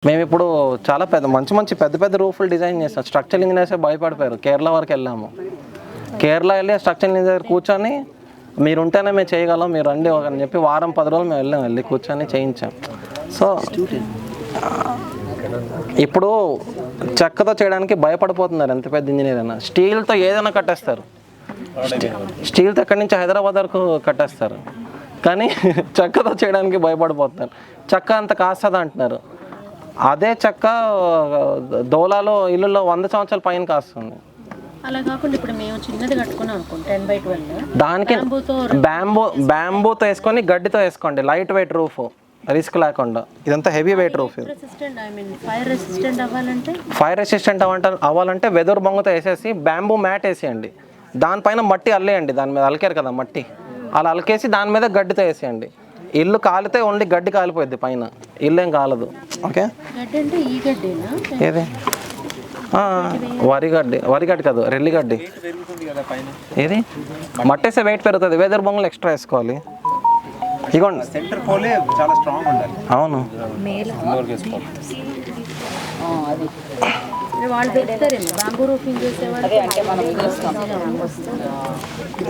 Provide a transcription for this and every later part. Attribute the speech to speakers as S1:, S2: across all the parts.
S1: మేము ఇప్పుడు చాలా పెద్ద పెద్ద రూఫ్లు డిజైన్ చేస్తాం. స్ట్రక్చరల్ ఇంజనీర్సే భయపడిపోయారు. కేరళ వరకు వెళ్ళాము. కేరళ వెళ్ళి స్ట్రక్చరల్ ఇంజనీర్ దగ్గర కూర్చొని మీరు ఉంటేనే మేము చేయగలం, మీరు రండి అని చెప్పి వారం 10 రోజులు మేము వెళ్ళి కూర్చొని చేయించాం. సో ఇప్పుడు చెక్కతో చేయడానికి భయపడిపోతున్నారు ఎంత పెద్ద ఇంజనీర్ అయినా. స్టీల్తో ఏదైనా కట్టేస్తారు. స్టీల్తో ఎక్కడి నుంచి హైదరాబాద్ వరకు కట్టేస్తారు, కానీ చెక్కతో చేయడానికి భయపడిపోతున్నారు. చెక్క అంత కాస్తుంది అంటున్నారు. అదే చెక్క దోలాలో ఇల్లులో 100 సంవత్సరాల పైన కాస్తుంది.
S2: అలా కాకుండా ఇప్పుడు మేము చిన్నది కట్టుకున్నాం అనుకోండి 10x12,
S1: దానికి బ్యాంబూతో వేసుకొని గడ్డితో వేసుకోండి. లైట్ వెయిట్ రూఫ్, రిస్క్ లేకుండా. ఇదంతా heavy weight roof. Fire resistant అవ్వాలంటే వెదురు బొంగతో వేసేసి బ్యాంబూ మ్యాట్ వేసేయండి. దానిపైన మట్టి అల్లేయండి. దాని మీద అలికారు కదా మట్టి, అలా అలికేసి దాని మీద గడ్డితో వేసేయండి. ఇల్లు కాలితే ఓన్లీ గడ్డి కాలిపోద్ది, పైన ఇల్లు ఏం కాలదు. ఓకే, ఏది వరిగడ్డి కాదు, రెల్లిగడ్డి. ఏది మట్టేస్తే వెయిట్ పెరుగుతుంది. వెదర్ బొంగులు ఎక్స్ట్రా వేసుకోవాలి. ఇగోండి, అవును.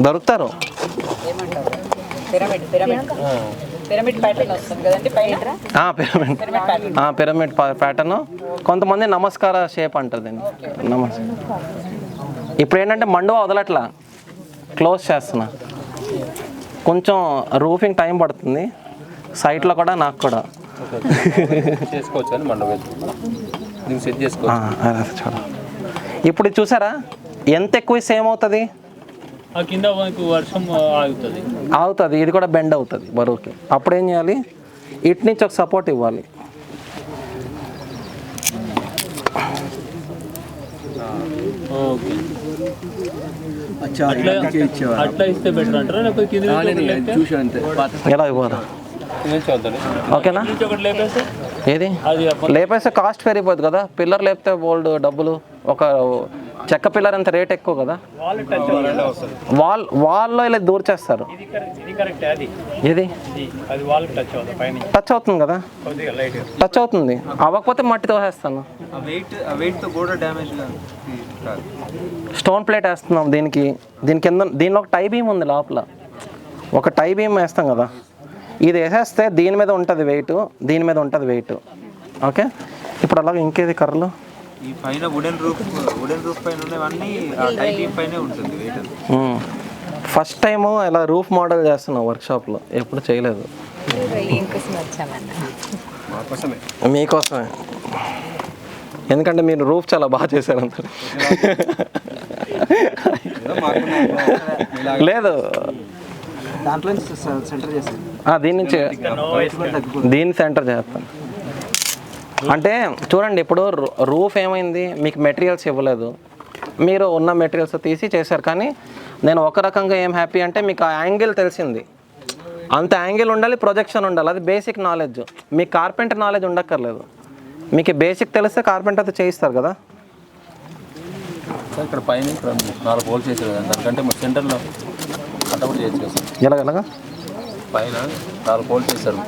S1: దొరుకుతారు. Pyramid pattern. కొంతమంది నమస్కార షేప్ అంటారు దీన్ని. ఇప్పుడు ఏంటంటే మండువా వదలట్లా, క్లోజ్ చేస్తున్నా. కొంచెం రూఫింగ్ టైం పడుతుంది సైట్లో కూడా, నాకు కూడా. ఇప్పుడు చూసారా ఎంత ఎక్కువ సేమ్ అవుతుంది, ఆగుతుంది. ఇది కూడా బెండ్ అవుతుంది బరువుకి. అప్పుడు ఏం చేయాలి, ఇటు నుంచి ఒక సపోర్ట్ ఇవ్వాలి. ఎలా ఇవ్వాలి, ఓకేనా? ఏది లేపేస్తే కాస్ట్ పెరిగిపోద్ది కదా. పిల్లర్ లేపితే బోల్డ్ డబ్బులు. ఒక చెక్క పిల్లర్ అంత రేట్ ఎక్కువ కదా. వాల్లో ఇలా దూర్చేస్తారు. ఇది టచ్ అవుతుంది కదా, టచ్ అవుతుంది. అవ్వకపోతే మట్టి తోసేస్తాను. స్టోన్ ప్లేట్ వేస్తున్నాం దీనికి. దీనిలో ఒక టై బీమ్ ఉంది లోపల. ఒక టై బీమ్ వేస్తాం కదా, ఇది వేసేస్తే దీని మీద ఉంటుంది వెయిట్, దీని మీద ఉంటుంది వెయిట్. ఓకే, ఇప్పుడు అలాగే ఇంకేది కర్రలు ఫస్ట్ టైము ఇలా రూఫ్ మోడల్ చేస్తున్నాం వర్క్షాప్లో. ఎప్పుడు చేయలేదు. మీకోసమే, ఎందుకంటే మీరు రూఫ్ చాలా బాగా చేశారంత. లేదు, దీన్ని సెంటర్ చేస్తాను. అంటే చూడండి, ఇప్పుడు రూఫ్ ఏమైంది, మీకు మెటీరియల్స్ ఇవ్వలేదు, మీరు ఉన్న మెటీరియల్స్ తీసి చేశారు. కానీ నేను ఒక రకంగా ఏం హ్యాపీ అంటే మీకు ఆ యాంగిల్ తెలిసింది. అంత యాంగిల్ ఉండాలి, ప్రొజెక్షన్ ఉండాలి. అది బేసిక్ నాలెడ్జ్. మీకు కార్పెంటర్ నాలెడ్జ్ ఉండక్కర్లేదు. మీకు బేసిక్ తెలిస్తే కార్పెంటర్తో చేయిస్తారు కదా.
S3: ఇక్కడ పైన 4 హోల్స్ చేశారు, దానికంటే సెంటర్లో కట్టబడి చేయొచ్చు.
S1: ఎలాగలాగా
S3: పైన 4 హోల్స్ చేశారు,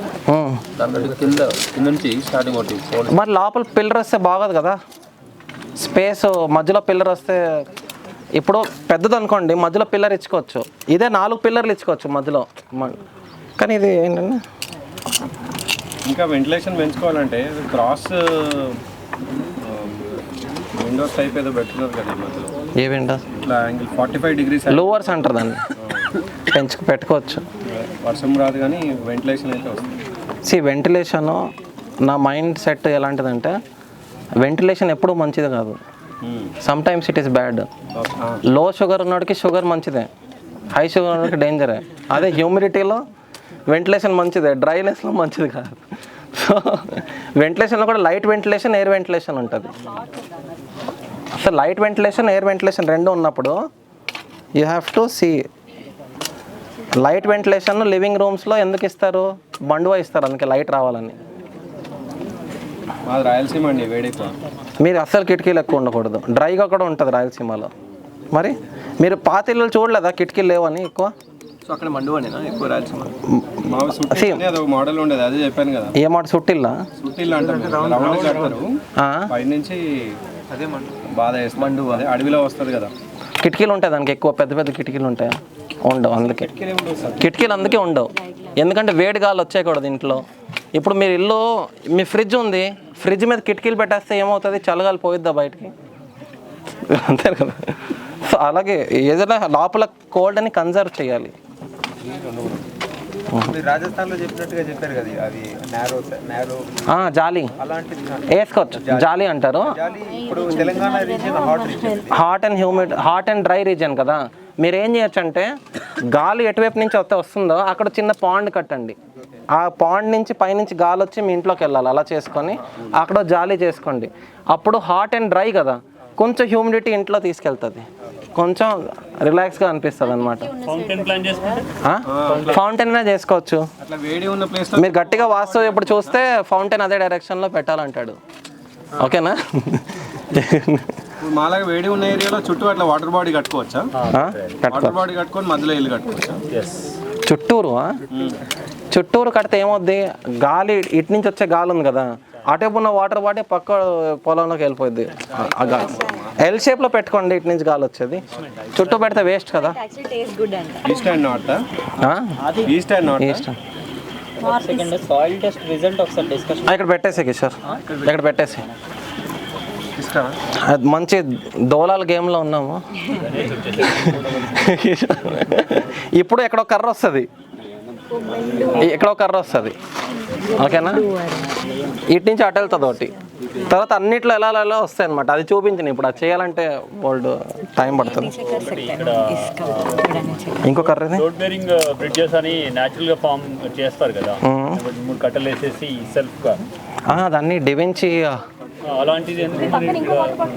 S3: దానికంటే కింద నుంచి స్టార్టింగ్ ఒకటి.
S1: మరి లోపల పిల్లర్ వస్తే బాగోదు కదా, స్పేస్ మధ్యలో పిల్లర్ వస్తే. ఇప్పుడు పెద్దది అనుకోండి, మధ్యలో పిల్లర్ ఇచ్చుకోవచ్చు. ఇదే 4 పిల్లర్లు ఇచ్చుకోవచ్చు మధ్యలో. కానీ ఇది ఏంటంటే
S4: ఇంకా వెంటిలేషన్ పెంచుకోవాలంటే క్రాస్ విండోస్ టైప్ ఏదో పెట్టుకున్నారు కదా మధ్యలో.
S1: ఏ విండోస్?
S4: ఇట్లా యాంగిల్ 45 degrees
S1: లోవర్స్ అంటారు దాన్ని. పెట్టుకోవచ్చు.
S4: వర్షం రాదు కానీ వెంటిలేషన్ అయితే వస్తుంది.
S1: వెంటిలేషన్, నా మైండ్ సెట్ ఎలాంటిదంటే వెంటిలేషన్ ఎప్పుడూ మంచిది కాదు. Some times it is bad. లో షుగర్ ఉన్నోడికి షుగర్ మంచిదే, హై షుగర్ ఉన్నోడికి డేంజరే. అదే హ్యూమిడిటీలో వెంటిలేషన్ మంచిదే, డ్రైనెస్లో మంచిది కాదు. సో వెంటిలేషన్లో కూడా లైట్ వెంటిలేషన్, ఎయిర్ వెంటిలేషన్ ఉంటుంది. అసలు లైట్ వెంటిలేషన్, ఎయిర్ వెంటిలేషన్ రెండు ఉన్నప్పుడు you have to see. Light ventilation living రూమ్స్లో ఎందుకు ఇస్తారు, బండువా ఇస్తారు, అందుకే లైట్ రావాలని.
S4: రాయలసీమ అండి, వేడి.
S1: మీరు అస్సలు కిటికీలు ఎక్కువ ఉండకూడదు, డ్రైగా కూడా ఉంటుంది రాయలసీమలో. మరి మీరు పాత ఇల్లు చూడలేదా కిటికీలు లేవని ఎక్కువ?
S4: సో అక్కడ మండువానేనా ఎక్కువ రాయలసీమ? మావి సుట్టి అని అదొక మోడల్ ఉండేది, అదే చెప్పాను కదా.
S1: ఏ మాట సుట్టిల్లా
S4: సుట్టిల్లు అంటారు, రౌండ్ కడతారు పై నుంచి, అదే బాధ వేస్తుంది. మండు అదే అడవిలో వస్తుంది కదా.
S1: కిటికీలు ఉంటాయి దానికి, ఎక్కువ పెద్ద పెద్ద కిటికీలు ఉంటాయి. ఉండవు అందుకే కిటికీలు అందుకే ఉండవు, ఎందుకంటే వేడి గాలి వచ్చేయకూడదు ఇంట్లో. ఇప్పుడు మీరు ఇల్లు, మీ ఫ్రిడ్జ్ ఉంది, ఫ్రిడ్జ్ మీద కిటికీలు పెట్టేస్తే ఏమవుతుంది, చల్లగాలి పోయిద్దా బయటికి? అంతే కదా. సో అలాగే ఏదైనా లోపల కోల్డ్ అని కన్జర్వ్ చేయాలి.
S4: రాజస్థాన్లో చెప్పినట్టుగా చెప్పారు కదా, అది నేరో
S1: జాలి వేసుకోవచ్చు, జాలి అంటారు.
S4: ఇప్పుడు Telangana region
S1: hot and humid, hot and dry region కదా. మీరు ఏం చేయొచ్చు అంటే, గాలి ఎటువైపు నుంచి వస్తుందో అక్కడ చిన్న పాండ్ కట్టండి. ఆ పాండ్ నుంచి పైనుంచి గాలి వచ్చి మీ ఇంట్లోకి వెళ్ళాలి. అలా చేసుకొని అక్కడ జాలి చేసుకోండి. అప్పుడు హాట్ అండ్ డ్రై కదా, కొంచెం హ్యూమిడిటీ ఇంట్లో తీసుకెళ్తుంది, కొంచెం రిలాక్స్గా అనిపిస్తుంది అనమాట. ఫౌంటైన్ చేసుకోవచ్చు.
S4: అట్లా వేడి ఉన్న ప్లేస్
S1: మీరు గట్టిగా వాస్తు ఇప్పుడు చూస్తే ఫౌంటైన్ అదే డైరెక్షన్లో పెట్టాలంటాడు. ఓకేనా?
S4: మాలాగా వేడి ఉన్న ఏరియాలో చుట్టూ అట్లా వాటర్ బాడీ కట్టుకోవచ్చా? వాటర్ బాడీ కట్టుకొని మధ్యలో ఇల్లు కట్టుకోవచ్చా?
S1: చుట్టూరు కడితే ఏమవుద్ది, గాలి ఇటు నుంచి వచ్చే గాలి ఉంది కదా, అటువైపు ఉన్న వాటర్ బాడీ పక్క పొలంలోకి వెళ్ళిపోద్ది. ఆ గాలి ఎల్ షేప్లో పెట్టుకోండి, ఇటు నుంచి గాలి వచ్చేది. చుట్టూ పెడితే వేస్ట్ కదా.
S4: East and north, east and north.
S1: East
S5: soil test result ఒకసారి డిస్కషన్
S1: ఇక్కడ పెట్టేసి కిషోర్, ఇక్కడ పెట్టేసి. అది మంచి దోలాల గేమ్లో ఉన్నాము. ఇప్పుడు ఎక్కడో కర్ర వస్తుంది, ఎక్కడో కర్ర వస్తుంది. ఓకేనా? ఇటు నుంచి అటు వెళ్తుంది ఒకటి, తర్వాత అన్నిట్లో ఎలా ఎలా వస్తాయి అనమాట. అది చూపించింది. ఇప్పుడు అది చేయాలంటే బోల్డ్ టైం పడుతుంది. ఇంకో కర్ర
S6: లోడ్ బేరింగ్ బ్రిడ్జెస్ అని న్యాచురల్ గా ఫామ్ చేస్తారు కదా, 3 కట్టలు వేసేసి సెల్ఫ్ గా,
S1: దాన్ని డివెంచి
S6: అలాంటిది ఎందుకు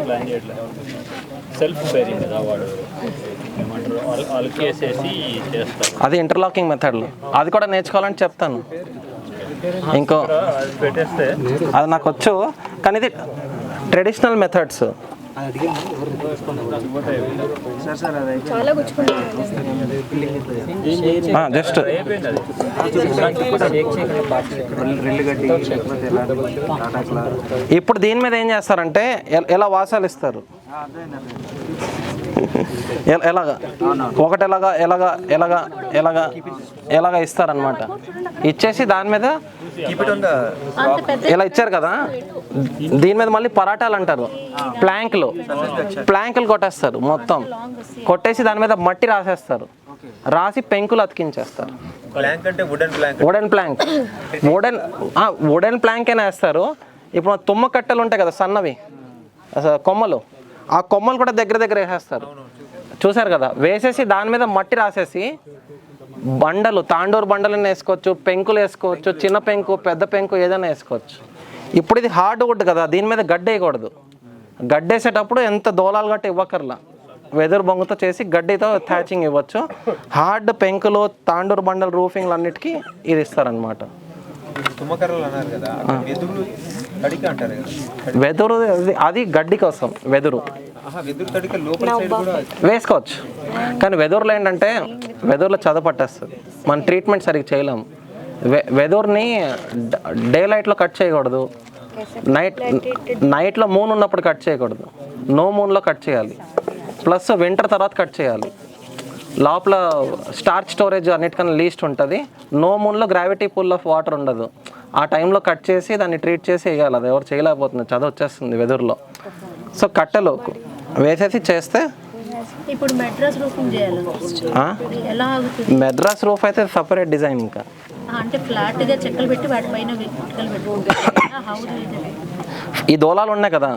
S6: ప్లాన్ చేయట్లేదు? సెల్ఫ్ బేరింగ్ కదా, వాడు ఏమంటారు, అలకి వేసేసి చేస్తారు.
S1: అది ఇంటర్లాకింగ్ మెథడ్లో, అది కూడా నేర్చుకోవాలని చెప్తాను. ఇంకో
S6: పెట్టేస్తే
S1: అది నాకు వచ్చు, కానీ ఇది ట్రెడిషనల్ మెథడ్స్. జస్ట్ ఇప్పుడు దీని మీద ఏం చేస్తారంటే ఎలా వాసాలు ఇస్తారు, ఎలాగా ఒకటి ఎలాగా ఎలాగా ఎలాగా ఎలాగా ఎలాగా ఇస్తారనమాట. ఇచ్చేసి దాని మీద ఇలా ఇచ్చారు కదా, దీని మీద మళ్ళీ పరాటాలు అంటారు, ప్లాంకులు కొట్టేస్తారు. మొత్తం కొట్టేసి దాని మీద మట్టి రాసేస్తారు, రాసి పెంకులు అతికించేస్తారు. వుడెన్ ప్లాంక్ అయినా వేస్తారు. ఇప్పుడు తుమ్మ కట్టెలు ఉంటాయి కదా సన్నవి కొమ్మలు, ఆ కొమ్మలు కూడా దగ్గర దగ్గర వేసేస్తారు. చూసారు కదా, వేసేసి దాని మీద మట్టి రాసేసి బండలు, తాండూరు బండలను వేసుకోవచ్చు, పెంకులు వేసుకోవచ్చు, చిన్న పెంకు పెద్ద పెంకు ఏదైనా వేసుకోవచ్చు. ఇప్పుడు ఇది హార్డ్ వుడ్ కదా, దీని మీద గడ్డి వేయకూడదు. గడ్డి వేసేటప్పుడు ఎంత దోలాలు గట్టి ఇవ్వకర్లా, వెదురు బొంగుతో చేసి గడ్డితో థ్యాచింగ్ ఇవ్వచ్చు. హార్డ్ పెంకులు, తాండూరు బండలు, రూఫింగ్లు అన్నిటికీ ఇది ఇస్తారనమాట. వెదురు అది గడ్డి కోసం వెదురు వేసుకోవచ్చు. కానీ వెదురులో ఏంటంటే, వెదురులో చదువు పట్టేస్తుంది, మన ట్రీట్మెంట్ సరిగ్గా చేయలేము. వెదురుని డే లైట్లో కట్ చేయకూడదు, నైట్లో మూన్ ఉన్నప్పుడు కట్ చేయకూడదు, నో మూన్లో కట్ చేయాలి. ప్లస్ వింటర్ తర్వాత కట్ చేయాలి. లోపల స్టార్చ్ స్టోరేజ్ అన్నిటికన్నా లీస్ట్ ఉంటుంది. నో మూన్లో గ్రావిటీ పుల్ ఆఫ్ వాటర్ ఉండదు. ఆ టైంలో కట్ చేసి దాన్ని ట్రీట్ చేసి వేయాలి. అది ఎవరు చేయలేకపోతుంది, చదువు వచ్చేస్తుంది వెదురులో. సో కట్టెలు వేసేసి చేస్తే.
S2: ఇప్పుడు మెడ్రాస్ రూఫింగ్ చేయాలి, ఎలా ఆగుతుంది?
S1: మెడ్రాస్ రూఫ్ అయితే సపరేట్ డిజైన్. ఇంకా
S2: అంటే ఫ్లాట్గా చెక్కలు పెట్టి వాటిపైన ఇటుకలు పెట్టుకుంటారు.
S1: ఈ దోలాలు ఉన్నాయి కదా,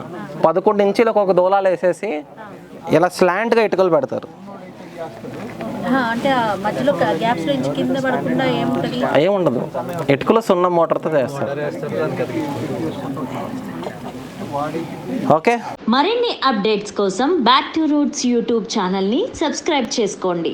S1: 11 ఇంచీలకు ఒక దోలాలు వేసేసి ఇలా స్లాంట్గా ఇటుకలు పెడతారు.
S2: అంటే మధ్యలో గ్యాప్స్ నుంచి కింద పడకుండా
S1: ఏముండదు, ఇటుకలు సున్నం మోటార్తో చేస్తారు. ఓకే,
S7: మరిన్ని అప్డేట్స్ కోసం బ్యాక్ టు రూట్స్ యూట్యూబ్ ఛానల్ని సబ్స్క్రైబ్ చేసుకోండి.